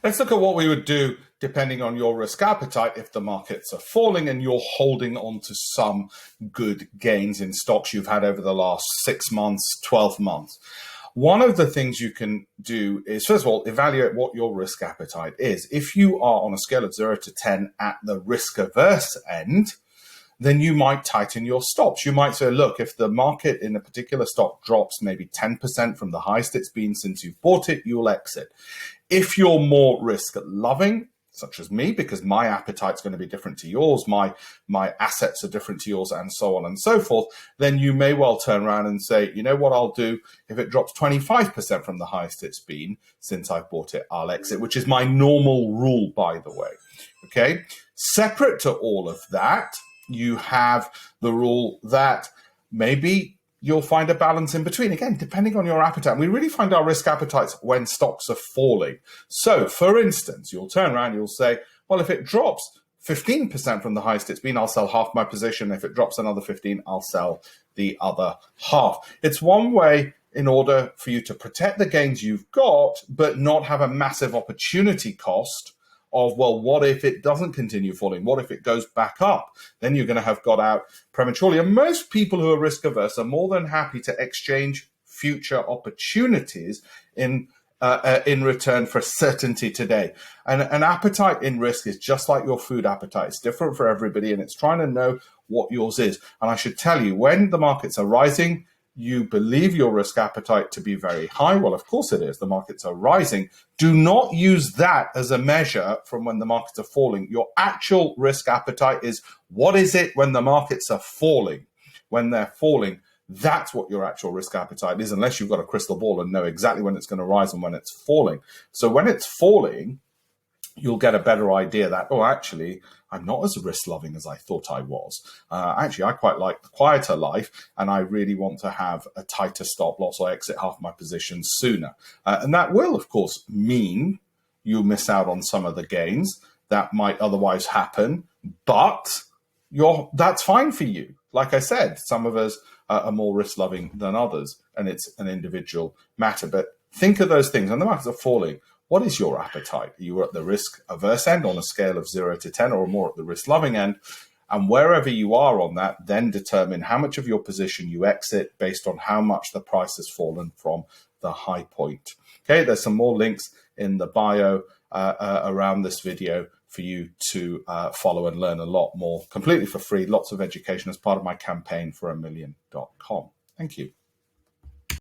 Let's look at what we would do depending on your risk appetite if the markets are falling and you're holding on to some good gains in stocks you've had over the last 6 months, 12 months. One of the things you can do is, first of all, evaluate what your risk appetite is. If you are on a scale of 0 to 10 at the risk averse end, then you might tighten your stops. You might say, look, if the market in a particular stock drops maybe 10% from the highest it's been since you've bought it, you'll exit. If you're more risk loving, such as me, because my appetite's going to be different to yours, my assets are different to yours, and so on and so forth, then you may well turn around and say, you know what I'll do? If it drops 25% from the highest it's been since I've bought it, I'll exit, which is my normal rule, by the way. Okay. Separate to all of that, you have the rule that maybe you'll find a balance in between, again, depending on your appetite. We really find our risk appetites when stocks are falling. So, for instance, you'll turn around, you'll say, well, if it drops 15% from the highest it's been, I'll sell half my position. If it drops another 15, I'll sell the other half. It's one way in order for you to protect the gains you've got, but not have a massive opportunity cost of, well, what if it doesn't continue falling? What if it goes back up? Then you're going to have got out prematurely. And most people who are risk averse are more than happy to exchange future opportunities in return for certainty today. And an appetite in risk is just like your food appetite. It's different for everybody, and it's trying to know what yours is. And I should tell you, when the markets are rising, you believe your risk appetite to be very high. Well, of course it is. The markets are rising. Do not use that as a measure from when the markets are falling. Your actual risk appetite is, what is it when the markets are falling? When they're falling, that's what your actual risk appetite is, unless you've got a crystal ball and know exactly when it's going to rise and when it's falling. So when it's falling, you'll get a better idea that, oh, actually, I'm not as risk-loving as I thought I was. Actually, I quite like the quieter life, and I really want to have a tighter stop loss or exit half my positions sooner. And that will, of course, mean you miss out on some of the gains that might otherwise happen, but that's fine for you. Like I said, some of us are more risk-loving than others, and it's an individual matter. But think of those things. When the markets are falling, what is your appetite? Are you at the risk-averse end on a scale of 0 to 10, or more at the risk-loving end? And wherever you are on that, then determine how much of your position you exit based on how much the price has fallen from the high point. Okay, there's some more links in the bio around this video for you to follow and learn a lot more completely for free. Lots of education as part of my campaign for $1million.com. Thank you.